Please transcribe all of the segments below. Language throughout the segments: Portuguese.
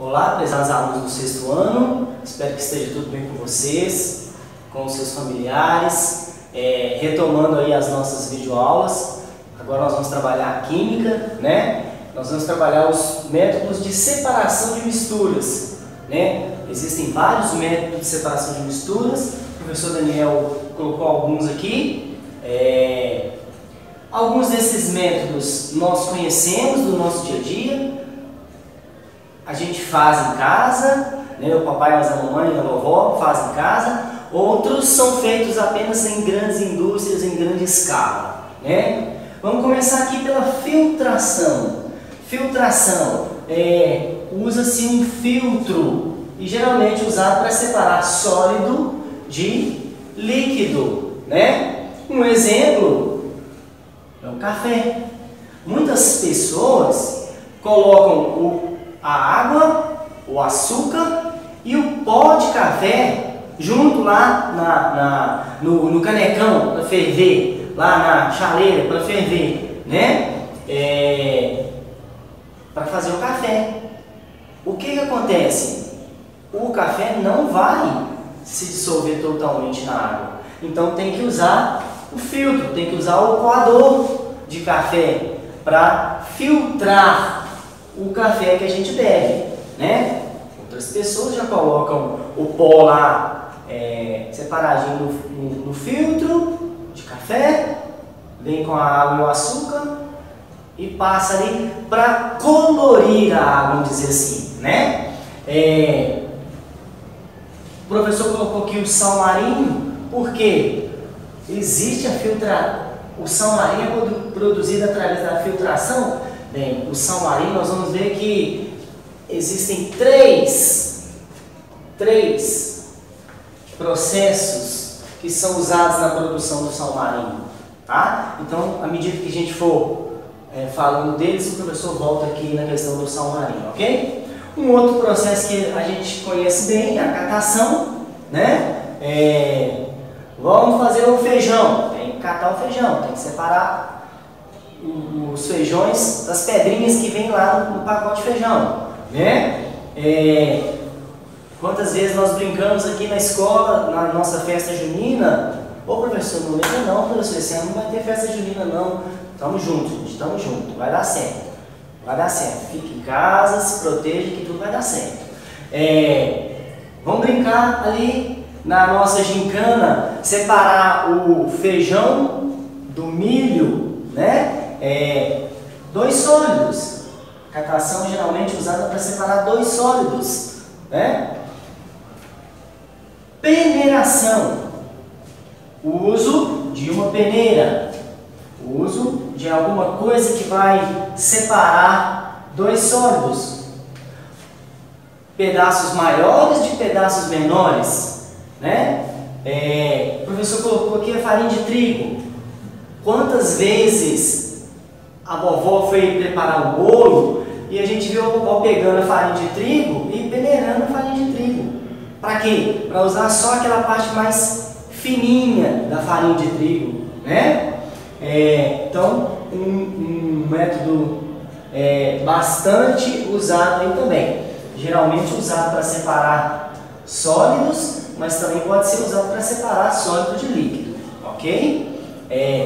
Olá, prezados alunos do sexto ano, espero que esteja tudo bem com vocês, com os seus familiares, retomando aí as nossas videoaulas. Agora nós vamos trabalhar a química, né? Nós vamos trabalhar os métodos de separação de misturas, né? Existem vários métodos de separação de misturas, o professor Daniel colocou alguns aqui. Alguns desses métodos nós conhecemos do nosso dia a dia, a gente faz em casa, né? O papai, a mamãe e a vovó fazem em casa. Outros são feitos apenas em grandes indústrias, em grande escala, né? Vamos começar aqui pela filtração. Filtração, usa-se um filtro e geralmente usado para separar sólido de líquido, né? Um exemplo é o café. Muitas pessoas colocam a água, o açúcar e o pó de café junto lá no canecão para ferver, lá na chaleira para ferver, né? Para fazer o café. O que acontece? O café não vai se dissolver totalmente na água. Então tem que usar o filtro, tem que usar o coador de café para filtrar o café que a gente bebe, né? Outras pessoas já colocam o pó lá separadinho no filtro de café, vem com a água e o açúcar e passa ali para colorir a água, vamos dizer assim, né? O professor colocou aqui o sal marinho, porque existe o sal marinho é produzido através da filtração. Bem, o sal marinho, nós vamos ver que existem três processos que são usados na produção do sal marinho, tá? Então, à medida que a gente for falando deles, o professor volta aqui na questão do sal marinho, ok? Um outro processo que a gente conhece bem é a catação, né? Vamos fazer o feijão, tem que catar o feijão, tem que separar os feijões das pedrinhas que vem lá no pacote de feijão, né? Quantas vezes nós brincamos aqui na escola, na nossa festa junina? Ô professor, não lembra não, professor, esse ano não vai ter festa junina não. Estamos juntos, gente, estamos juntos, vai dar certo. Vai dar certo, fique em casa, se proteja que tudo vai dar certo. Vamos brincar ali na nossa gincana, separar o feijão do milho, né? Dois sólidos. Catação geralmente usada para separar dois sólidos, né? Peneiração. O uso de uma peneira. O uso de alguma coisa que vai separar dois sólidos. Pedaços maiores de pedaços menores, né? O professor colocou aqui a farinha de trigo. Quantas vezes a vovó foi preparar um bolo e a gente viu a vovó pegando a farinha de trigo e peneirando a farinha de trigo. Para quê? Para usar só aquela parte mais fininha da farinha de trigo, né? Então, um método bastante usado aí também. Geralmente usado para separar sólidos, mas também pode ser usado para separar sólido de líquido, ok?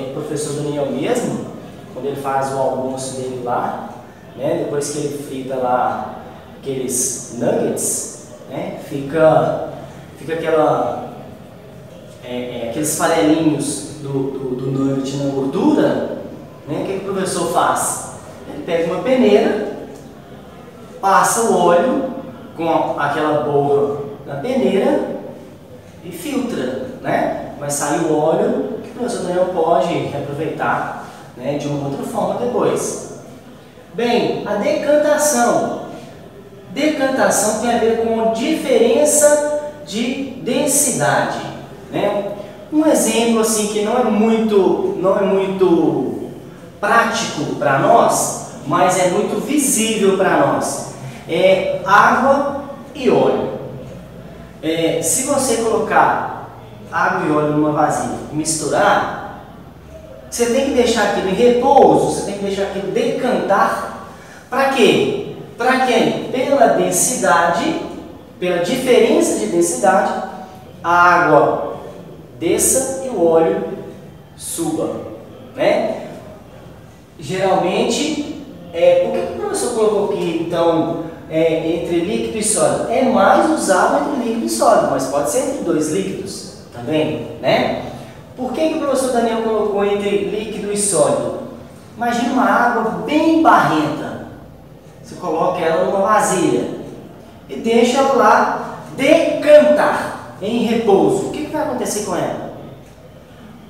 O professor Daniel mesmo, quando ele faz o almoço dele lá, né, depois que ele frita lá aqueles nuggets, né, fica aqueles farelinhos do nugget na gordura, né, o que o professor faz? Ele pega uma peneira, passa o óleo com aquela borra na peneira e filtra, né? Vai sair o óleo que o professor Daniel pode reaproveitar, né, de uma outra forma depois. Bem, a decantação. Decantação tem a ver com diferença de densidade, né? Um exemplo assim que não é muito prático para nós, mas é muito visível para nós, é água e óleo. Se você colocar água e óleo numa vasilha e misturar, você tem que deixar aquilo em repouso, você tem que deixar aquilo decantar. Para quê? Para quem? Pela densidade, pela diferença de densidade, a água desça e o óleo suba, né? Geralmente, por que o professor colocou aqui, então, entre líquido e sólido? É mais usado entre líquido e sólido, mas pode ser entre dois líquidos também, né? Por que o professor Daniel colocou entre líquido e sólido? Imagina uma água bem barrenta. Você coloca ela numa vasilha e deixa ela lá decantar em repouso. O que vai acontecer com ela?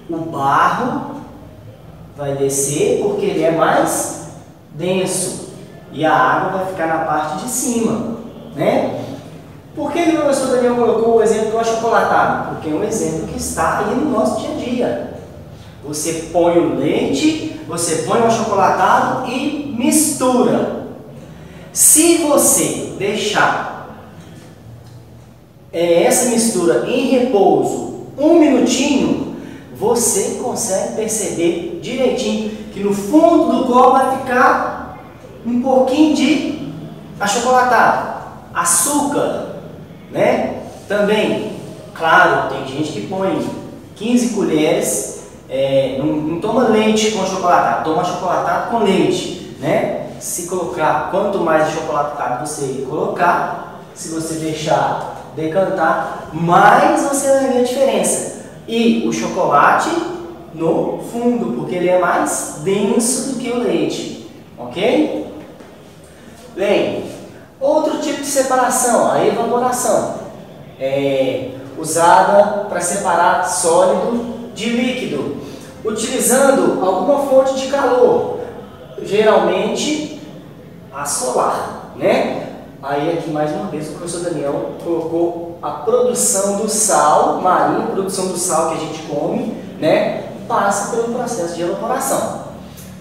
O barro vai descer porque ele é mais denso e a água vai ficar na parte de cima, né? Por que o professor Daniel colocou o exemplo do achocolatado? Porque é um exemplo que está aí no nosso dia a dia. Você põe o leite, você põe o achocolatado e mistura. Se você deixar essa mistura em repouso 1 minutinho, você consegue perceber direitinho que no fundo do copo vai ficar um pouquinho de achocolatado, açúcar, né? Também, claro, tem gente que põe 15 colheres, não toma leite com achocolatado, toma achocolatado com leite, né? Se colocar, quanto mais achocolatado você colocar, se você deixar decantar, mais você vai ver a diferença. E o chocolate no fundo, porque ele é mais denso do que o leite, ok? Bem, outro tipo de separação, a evaporação, usada para separar sólido de líquido, utilizando alguma fonte de calor, geralmente a solar, né? Aí aqui mais uma vez o professor Daniel colocou a produção do sal marinho, a produção do sal que a gente come, né? Passa pelo processo de evaporação.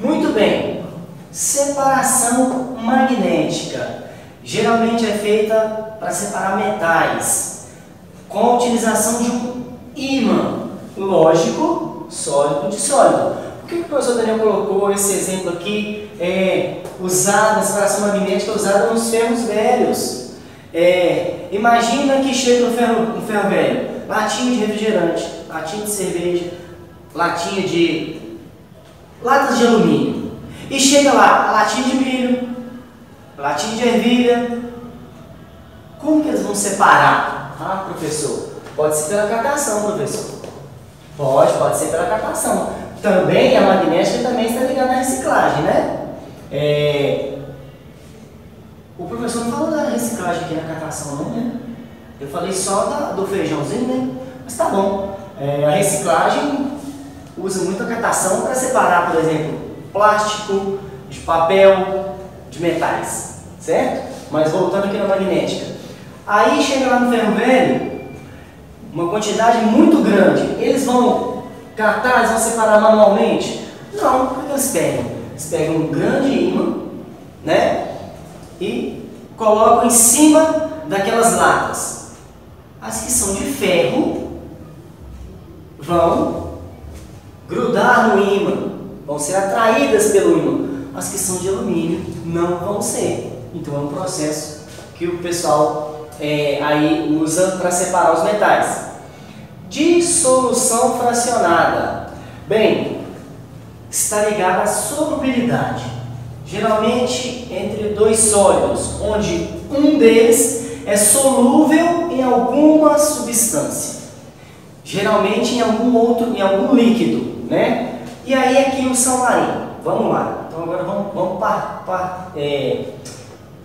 Muito bem, separação magnética. Geralmente é feita para separar metais, com a utilização de um ímã, lógico, sólido de sólido. Por que o professor Daniel colocou esse exemplo aqui, usado, a separação magnética usada nos ferros velhos? Imagina que chega no ferro velho, latinha de refrigerante, latinha de cerveja, latas de alumínio. E chega lá a latinha de milho, latinha de ervilha. Como que eles vão separar? Ah, professor, pode ser pela catação, professor. Pode ser pela catação. Também a magnética também está ligada à reciclagem, né? O professor não falou da reciclagem aqui na catação, não, né? Eu falei só do feijãozinho, né? Mas tá bom. A reciclagem usa muito a catação para separar, por exemplo, plástico, de papel, de metais, certo? Mas voltando aqui na magnética. Aí chega lá no ferro velho, uma quantidade muito grande. Eles vão catar, eles vão separar manualmente? Não, o que eles pegam? Eles pegam um grande ímã, né? E colocam em cima daquelas latas. As que são de ferro vão grudar no ímã, vão ser atraídas pelo ímã. As que são de alumínio não vão ser. Então é um processo que o pessoal aí usa para separar os metais. Dissolução fracionada. Bem, está ligada à solubilidade. Geralmente entre dois sólidos, onde um deles é solúvel em alguma substância. Geralmente em algum líquido, né? E aí aqui o sal marinho. Vamos lá. Então agora vamos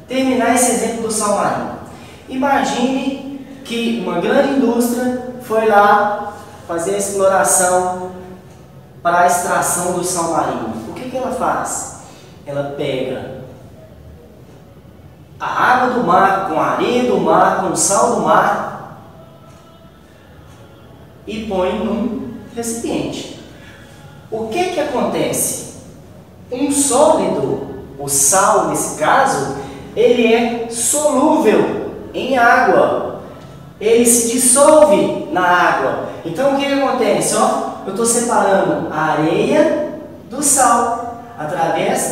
terminar esse exemplo do sal marinho. Imagine que uma grande indústria foi lá fazer a exploração para a extração do sal marinho. O que ela faz? Ela pega a água do mar com a areia do mar, com o sal do mar e põe num recipiente. O que acontece? Um sólido, o sal nesse caso, ele é solúvel em água. Ele se dissolve na água. Então o que acontece? Eu estou separando a areia do sal através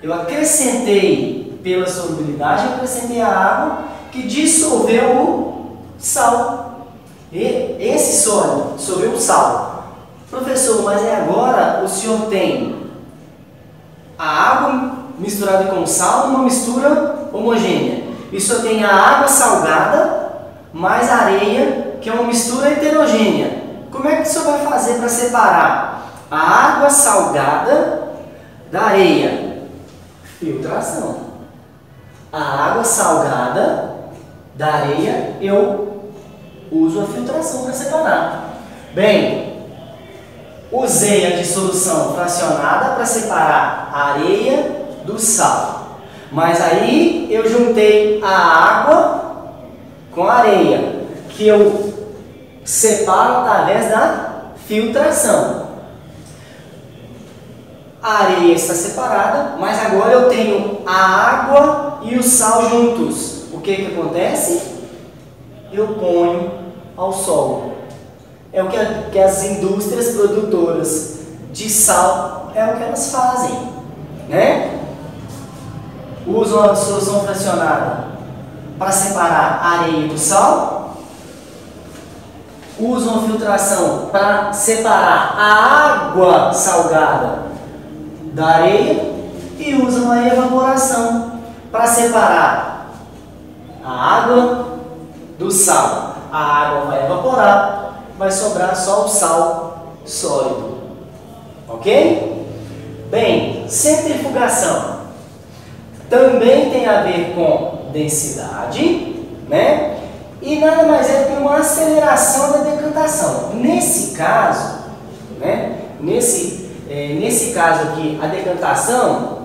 eu acrescentei pela solubilidade, eu acrescentei a água que dissolveu o sal. E esse sólido dissolveu o sal. Professor, mas agora o senhor tem a água misturada com sal, uma mistura homogênea. E o senhor tem a água salgada mais areia, que é uma mistura heterogênea. Como é que o senhor vai fazer para separar a água salgada da areia? Filtração. A água salgada da areia eu uso a filtração para separar. Bem, usei a dissolução fracionada para separar a areia do sal. Mas aí eu juntei a água com a areia, que eu separo através da filtração. A areia está separada, mas agora eu tenho a água e o sal juntos. O que acontece? Eu ponho ao sol. É o que as indústrias produtoras de sal, é o que elas fazem, né? Usam a dissolução fracionada para separar a areia do sal, usam a filtração para separar a água salgada da areia e usam a evaporação para separar a água do sal. A água vai evaporar, vai sobrar só o sal sólido. Ok? Bem, centrifugação também tem a ver com densidade, né? E nada mais é que uma aceleração da decantação. Nesse caso, né? Nesse caso aqui, a decantação,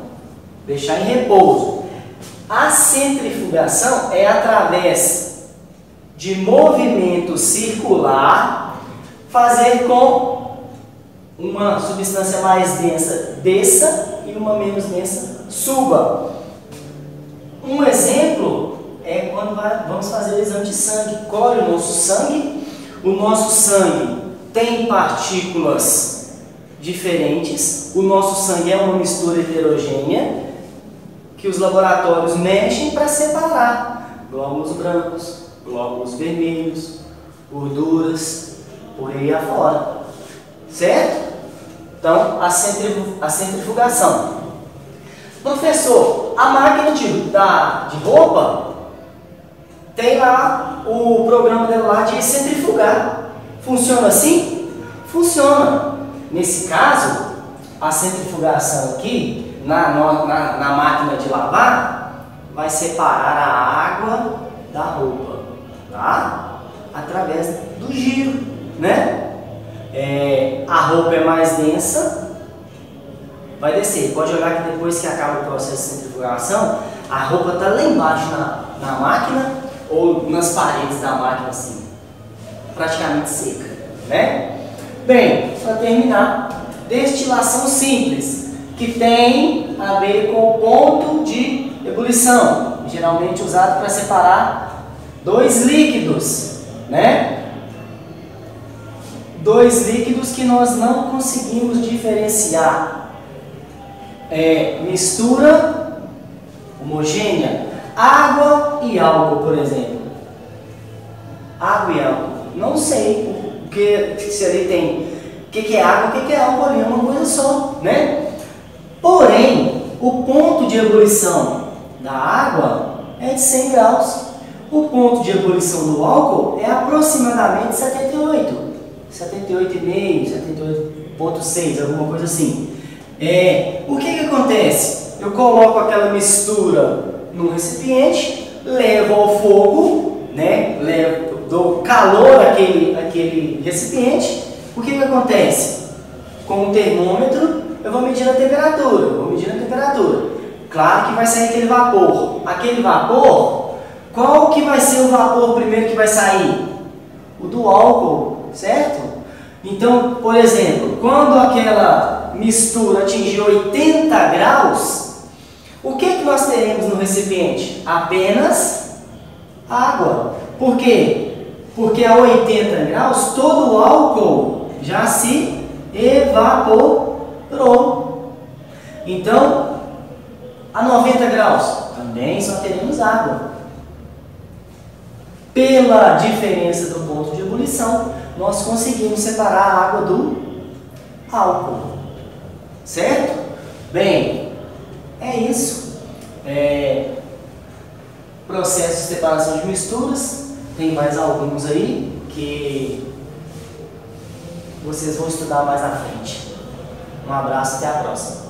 deixar em repouso. A centrifugação é através de movimento circular, fazer com uma substância mais densa desça e uma menos densa suba. Um exemplo é quando vamos fazer o exame de sangue. Colhe o nosso sangue. O nosso sangue tem partículas diferentes. O nosso sangue é uma mistura heterogênea que os laboratórios mexem para separar glóbulos brancos, glóbulos vermelhos, gorduras, por aí afora. Certo? Então, a centrifugação. Professor, a máquina de roupa tem lá o programa dela lá de centrifugar. Funciona assim? Funciona. Nesse caso, a centrifugação aqui, na máquina de lavar, vai separar a água da roupa, tá? Através do giro, né? A roupa é mais densa, vai descer. Pode olhar que depois que acaba o processo de centrifugação, a roupa está lá embaixo na máquina ou nas paredes da máquina, assim, praticamente seca, né? Bem, para terminar, destilação simples, que tem a ver com o ponto de ebulição, geralmente usado para separar dois líquidos, né? Dois líquidos que nós não conseguimos diferenciar. Mistura homogênea, água e álcool, por exemplo. Água e álcool. Não sei se ali tem o que é água, o que é álcool ali, é uma coisa só, né? Porém, o ponto de ebulição da água é de 100 graus. O ponto de ebulição do álcool é aproximadamente 78. 78,5, 78,6, alguma coisa assim. O que acontece? Eu coloco aquela mistura num recipiente, levo ao fogo, né? Dou calor àquele recipiente. O que acontece? Com o termômetro, eu vou medir a temperatura. Claro que vai sair aquele vapor. Aquele vapor, qual que vai ser o vapor primeiro que vai sair? O do álcool, certo? Então, por exemplo, quando aquela mistura atingir 80 graus, o que nós teremos no recipiente? Apenas água. Por quê? Porque a 80 graus todo o álcool já se evaporou. Então, a 90 graus também também só teremos água. Pela diferença do ponto de ebulição, nós conseguimos separar a água do álcool. Certo? Bem, é isso. Processo de separação de misturas. Tem mais alguns aí que vocês vão estudar mais à frente. Um abraço, até a próxima.